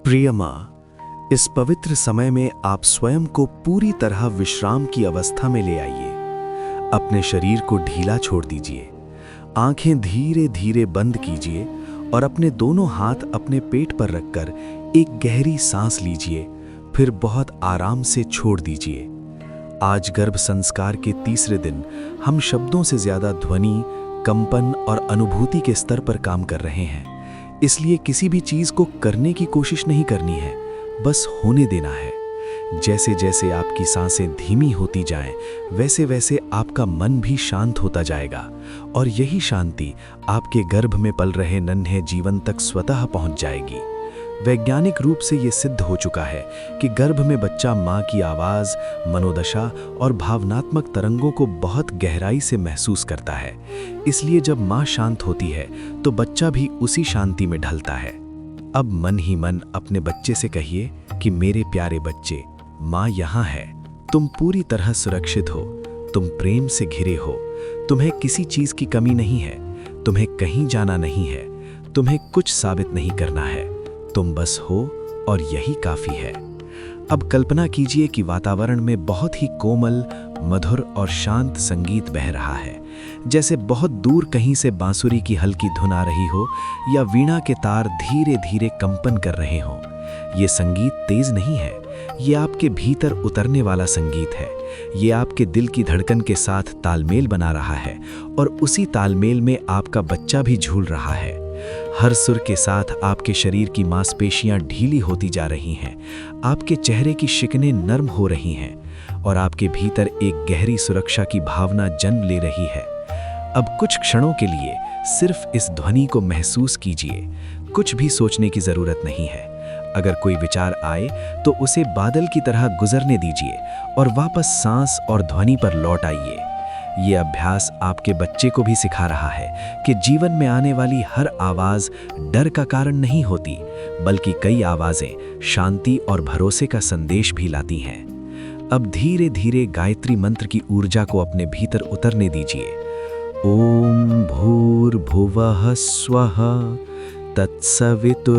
प्रिय माँ, इस पवित्र समय में आप स्वयं को पूरी तरह विश्राम की अवस्था में ले आइए। अपने शरीर को ढीला छोड़ दीजिए, आंखें धीरे धीरे बंद कीजिए और अपने दोनों हाथ अपने पेट पर रखकर एक गहरी सांस लीजिए, फिर बहुत आराम से छोड़ दीजिए। आज गर्भ संस्कार के तीसरे दिन हम शब्दों से ज्यादा ध्वनि, कंपन और अनुभूति के स्तर पर काम कर रहे हैं। इसलिए किसी भी चीज को करने की कोशिश नहीं करनी है, बस होने देना है। जैसे जैसे आपकी सांसें धीमी होती जाएं, वैसे वैसे आपका मन भी शांत होता जाएगा और यही शांति आपके गर्भ में पल रहे नन्हे जीवन तक स्वतः पहुंच जाएगी। वैज्ञानिक रूप से ये सिद्ध हो चुका है कि गर्भ में बच्चा माँ की आवाज़, मनोदशा और भावनात्मक तरंगों को बहुत गहराई से महसूस करता है। इसलिए जब माँ शांत होती है तो बच्चा भी उसी शांति में ढलता है। अब मन ही मन अपने बच्चे से कहिए कि मेरे प्यारे बच्चे, माँ यहाँ है। तुम पूरी तरह सुरक्षित हो, तुम प्रेम से घिरे हो, तुम्हें किसी चीज़ की कमी नहीं है, तुम्हें कहीं जाना नहीं है, तुम्हें कुछ साबित नहीं करना है, तुम बस हो और यही काफी है। अब कल्पना कीजिए कि वातावरण में बहुत ही कोमल, मधुर और शांत संगीत बह रहा है, जैसे बहुत दूर कहीं से बांसुरी की हल्की धुन आ रही हो या वीणा के तार धीरे धीरे कंपन कर रहे हों। ये संगीत तेज नहीं है, ये आपके भीतर उतरने वाला संगीत है। ये आपके दिल की धड़कन के साथ तालमेल बना रहा है और उसी तालमेल में आपका बच्चा भी झूल रहा है। हर सुर के साथ आपके शरीर की मांसपेशियां ढीली होती जा रही हैं, आपके चेहरे की शिकनें नर्म हो रही हैं और आपके भीतर एक गहरी सुरक्षा की भावना जन्म ले रही है। अब कुछ क्षणों के लिए सिर्फ इस ध्वनि को महसूस कीजिए। कुछ भी सोचने की जरूरत नहीं है। अगर कोई विचार आए तो उसे बादल की तरह गुजरने दीजिए और वापस सांस और ध्वनि पर लौट आइए। ये अभ्यास आपके बच्चे को भी सिखा रहा है कि जीवन में आने वाली हर आवाज़ डर का कारण नहीं होती, बल्कि कई आवाज़ें शांति और भरोसे का संदेश भी लाती हैं। अब धीरे धीरे गायत्री मंत्र की ऊर्जा को अपने भीतर उतरने दीजिए। ओम भूर्भुवः स्वः तत्सवितुर्वरेण्यं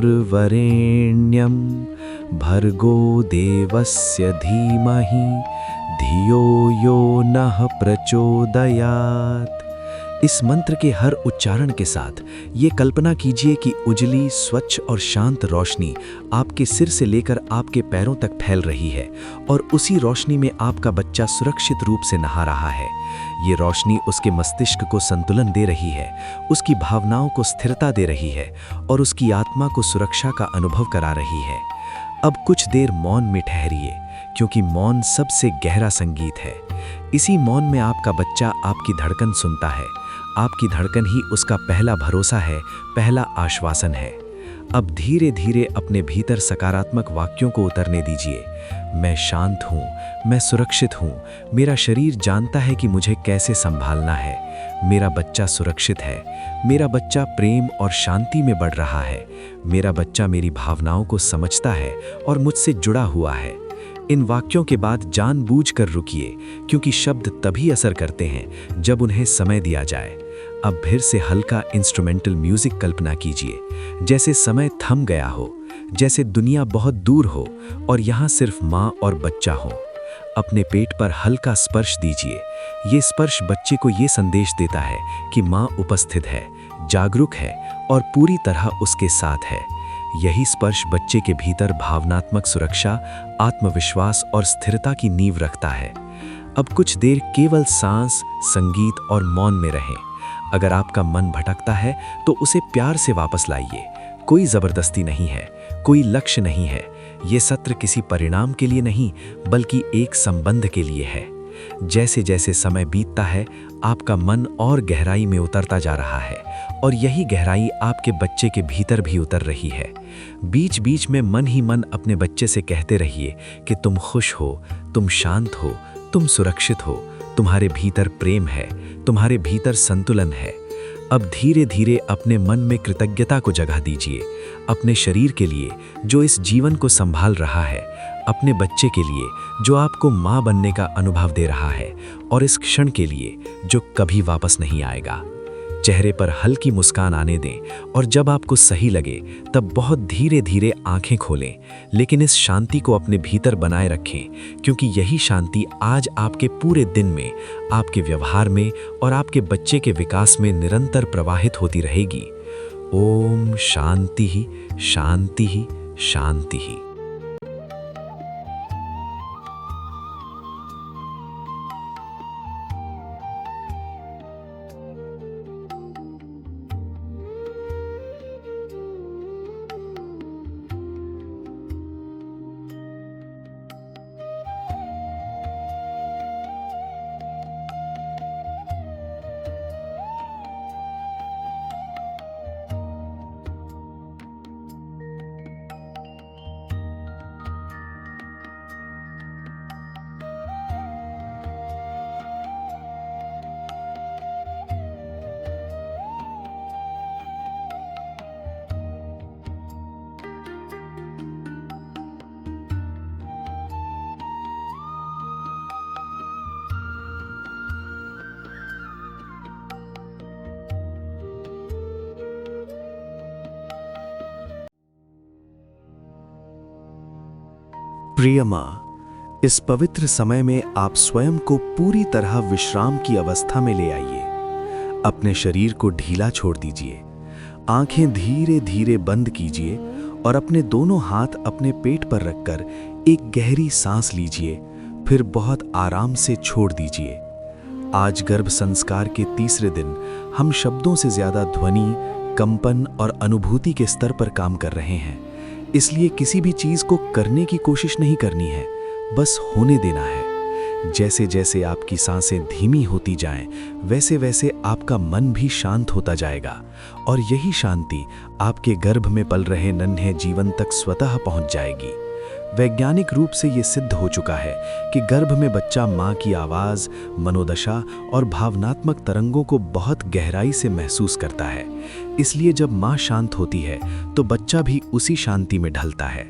भर्गो देवस्य धीमहि धियो यो नः प्रचोदयात्। इस मंत्र के हर उच्चारण के साथ ये कल्पना कीजिए कि उजली, स्वच्छ और शांत रोशनी आपके सिर से लेकर आपके पैरों तक फैल रही है और उसी रोशनी में आपका बच्चा सुरक्षित रूप से नहा रहा है। ये रोशनी उसके मस्तिष्क को संतुलन दे रही है, उसकी भावनाओं को स्थिरता दे रही है और उसकी आत्मा को सुरक्षा का अनुभव करा रही है। अब कुछ देर मौन में ठहरिए, क्योंकि मौन सबसे गहरा संगीत है। इसी मौन में आपका बच्चा आपकी धड़कन सुनता है। आपकी धड़कन ही उसका पहला भरोसा है, पहला आश्वासन है। अब धीरे धीरे अपने भीतर सकारात्मक वाक्यों को उतरने दीजिए। मैं शांत हूँ, मैं सुरक्षित हूँ, मेरा शरीर जानता है कि मुझे कैसे संभालना है, मेरा बच्चा सुरक्षित है, मेरा बच्चा प्रेम और शांति में बढ़ रहा है, मेरा बच्चा मेरी भावनाओं को समझता है और मुझसे जुड़ा हुआ है। इन वाक्यों के बाद जानबूझकर रुकिए, क्योंकि शब्द तभी असर करते हैं जब उन्हें समय दिया जाए। अब फिर से हल्का इंस्ट्रूमेंटल म्यूजिक कल्पना कीजिए, जैसे समय थम गया हो, जैसे दुनिया बहुत दूर हो और यहाँ सिर्फ माँ और बच्चा हो। अपने पेट पर हल्का स्पर्श दीजिए। ये स्पर्श बच्चे को ये संदेश देता है कि माँ उपस्थित है, जागरूक है और पूरी तरह उसके साथ है। यही स्पर्श बच्चे के भीतर भावनात्मक सुरक्षा, आत्मविश्वास और स्थिरता की नींव रखता है। अब कुछ देर केवल सांस, संगीत और मौन में रहें। अगर आपका मन भटकता है तो उसे प्यार से वापस लाइए। कोई जबरदस्ती नहीं है, कोई लक्ष्य नहीं है। ये सत्र किसी परिणाम के लिए नहीं, बल्कि एक संबंध के लिए है। जैसे जैसे समय बीतता है, आपका मन और गहराई में उतरता जा रहा है और यही गहराई आपके बच्चे के भीतर भी उतर रही है। बीच बीच में मन ही मन अपने बच्चे से कहते रहिए कि तुम खुश हो, तुम शांत हो, तुम सुरक्षित हो, तुम्हारे भीतर प्रेम है, तुम्हारे भीतर संतुलन है। अब धीरे धीरे अपने मन में कृतज्ञता को जगह दीजिए, अपने शरीर के लिए जो इस जीवन को संभाल रहा है, अपने बच्चे के लिए जो आपको माँ बनने का अनुभव दे रहा है और इस क्षण के लिए जो कभी वापस नहीं आएगा। चेहरे पर हल्की मुस्कान आने दें और जब आपको सही लगे तब बहुत धीरे धीरे आंखें खोलें, लेकिन इस शांति को अपने भीतर बनाए रखें, क्योंकि यही शांति आज आपके पूरे दिन में, आपके व्यवहार में और आपके बच्चे के विकास में निरंतर प्रवाहित होती रहेगी। ओम शांति ही शांति ही शांति ही। प्रिय माँ, इस पवित्र समय में आप स्वयं को पूरी तरह विश्राम की अवस्था में ले आइए। अपने शरीर को ढीला छोड़ दीजिए, आंखें धीरे धीरे बंद कीजिए और अपने दोनों हाथ अपने पेट पर रखकर एक गहरी सांस लीजिए, फिर बहुत आराम से छोड़ दीजिए। आज गर्भ संस्कार के तीसरे दिन हम शब्दों से ज्यादा ध्वनि, कंपन और अनुभूति के स्तर पर काम कर रहे हैं। इसलिए किसी भी चीज को करने की कोशिश नहीं करनी है, बस होने देना है। जैसे जैसे आपकी सांसें धीमी होती जाएं, वैसे वैसे आपका मन भी शांत होता जाएगा और यही शांति आपके गर्भ में पल रहे नन्हे जीवन तक स्वतः पहुंच जाएगी। वैज्ञानिक रूप से ये सिद्ध हो चुका है कि गर्भ में बच्चा माँ की आवाज़, मनोदशा और भावनात्मक तरंगों को बहुत गहराई से महसूस करता है। इसलिए जब माँ शांत होती है तो बच्चा भी उसी शांति में ढलता है।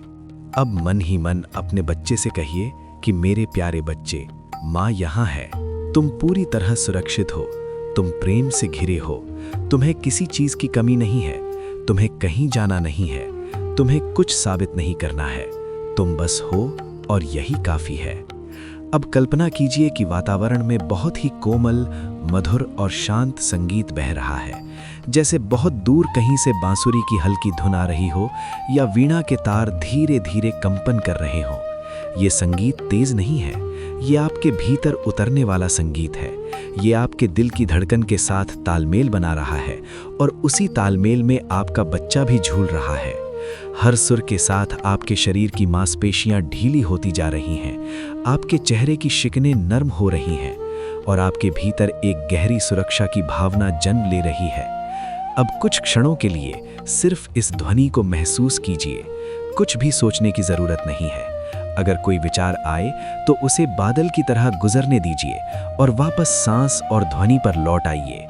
अब मन ही मन अपने बच्चे से कहिए कि मेरे प्यारे बच्चे, माँ यहाँ है, तुम पूरी तरह सुरक्षित हो, तुम प्रेम से घिरे हो, तुम्हें किसी चीज़ की कमी नहीं है, तुम्हें कहीं जाना नहीं है, तुम्हें कुछ साबित नहीं करना है, तुम बस हो और यही काफी है। अब कल्पना कीजिए कि वातावरण में बहुत ही कोमल, मधुर और शांत संगीत बह रहा है, जैसे बहुत दूर कहीं से बांसुरी की हल्की धुन आ रही हो या वीणा के तार धीरे धीरे कंपन कर रहे हों। ये संगीत तेज नहीं है, ये आपके भीतर उतरने वाला संगीत है। ये आपके दिल की धड़कन के साथ तालमेल बना रहा है और उसी तालमेल में आपका बच्चा भी झूल रहा है। हर सुर के साथ आपके शरीर की मांसपेशियां ढीली होती जा रही हैं, आपके चेहरे की शिकनें नर्म हो रही हैं और आपके भीतर एक गहरी सुरक्षा की भावना जन्म ले रही है। अब कुछ क्षणों के लिए सिर्फ इस ध्वनि को महसूस कीजिए। कुछ भी सोचने की जरूरत नहीं है। अगर कोई विचार आए तो उसे बादल की तरह गुजरने दीजिए और वापस सांस और ध्वनि पर लौट आइए।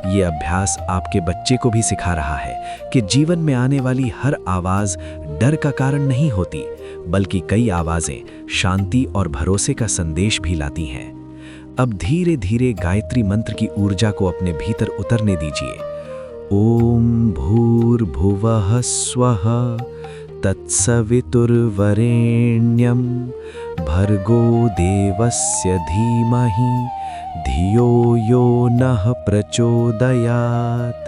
ये अभ्यास आपके बच्चे को भी सिखा रहा है कि जीवन में आने वाली हर आवाज़ डर का कारण नहीं होती, बल्कि कई आवाज़ें शांति और भरोसे का संदेश भी लाती हैं। अब धीरे धीरे गायत्री मंत्र की ऊर्जा को अपने भीतर उतरने दीजिए। ओम भूर्भुवः स्वः तत्सवितुर्वरेण्यं भर्गो देवस्य धीमहि धियो यो नः प्रचोदयात्।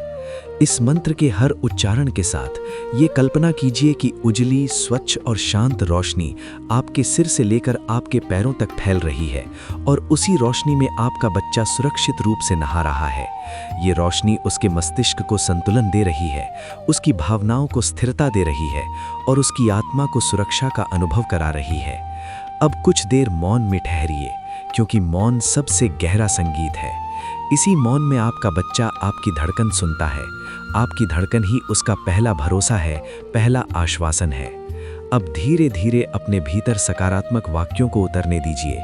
इस मंत्र के हर उच्चारण के साथ ये कल्पना कीजिए कि उजली, स्वच्छ और शांत रोशनी आपके सिर से लेकर आपके पैरों तक फैल रही है और उसी रोशनी में आपका बच्चा सुरक्षित रूप से नहा रहा है। ये रोशनी उसके मस्तिष्क को संतुलन दे रही है, उसकी भावनाओं को स्थिरता दे रही है और उसकी आत्मा को सुरक्षा का अनुभव करा रही है। अब कुछ देर मौन में ठहरिए, क्योंकि मौन सबसे गहरा संगीत है। इसी मौन में आपका बच्चा आपकी धड़कन सुनता है। आपकी धड़कन ही उसका पहला भरोसा है, पहला आश्वासन है। अब धीरे धीरे अपने भीतर सकारात्मक वाक्यों को उतरने दीजिए।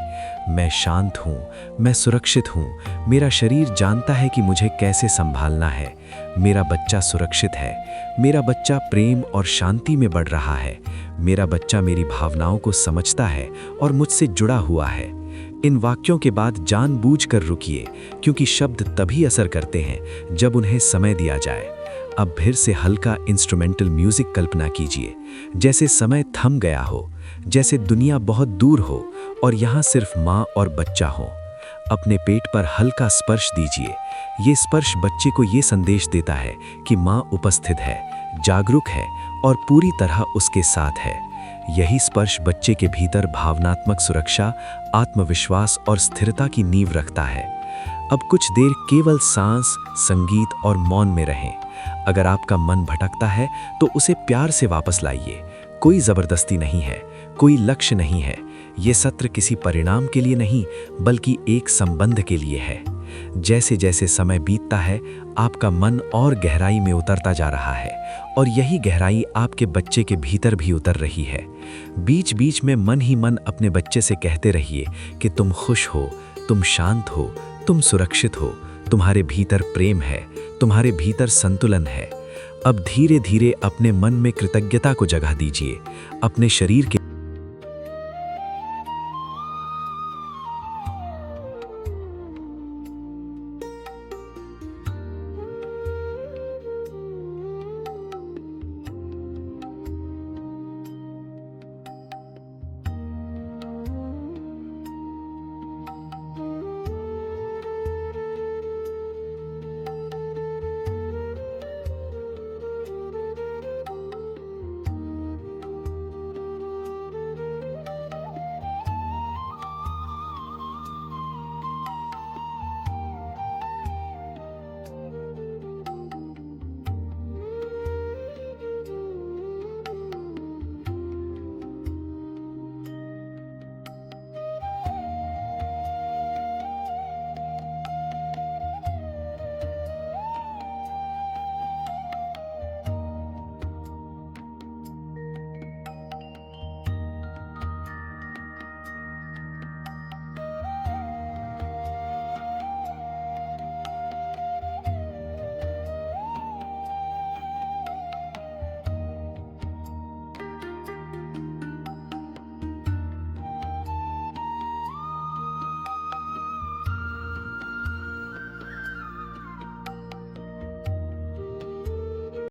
मैं शांत हूँ, मैं सुरक्षित हूँ, मेरा शरीर जानता है कि मुझे कैसे संभालना है, मेरा बच्चा सुरक्षित है, मेरा बच्चा प्रेम और शांति में बढ़ रहा है, मेरा बच्चा मेरी भावनाओं को समझता है और मुझसे जुड़ा हुआ है। इन वाक्यों के बाद जानबूझकर रुकिए, क्योंकि शब्द तभी असर करते हैं जब उन्हें समय दिया जाए। अब फिर से हल्का इंस्ट्रूमेंटल म्यूजिक कल्पना कीजिए, जैसे समय थम गया हो, जैसे दुनिया बहुत दूर हो और यहाँ सिर्फ माँ और बच्चा हो। अपने पेट पर हल्का स्पर्श दीजिए। ये स्पर्श बच्चे को ये संदेश देता है कि माँ उपस्थित है, जागरूक है और पूरी तरह उसके साथ है। यही स्पर्श बच्चे के भीतर भावनात्मक सुरक्षा, आत्मविश्वास और स्थिरता की नींव रखता है। अब कुछ देर केवल सांस, संगीत और मौन में रहें। अगर आपका मन भटकता है तो उसे प्यार से वापस लाइए। कोई जबरदस्ती नहीं है, कोई लक्ष्य नहीं है। ये सत्र किसी परिणाम के लिए नहीं, बल्कि एक संबंध के लिए है। जैसे जैसे समय बीतता है, आपका मन और गहराई में उतरता जा रहा है और यही गहराई आपके बच्चे के भीतर भी उतर रही है। बीच बीच में मन ही मन अपने बच्चे से कहते रहिए कि तुम खुश हो, तुम शांत हो, तुम सुरक्षित हो, तुम्हारे भीतर प्रेम है, तुम्हारे भीतर संतुलन है। अब धीरे धीरे अपने मन में कृतज्ञता को जगह दीजिए। अपने शरीर के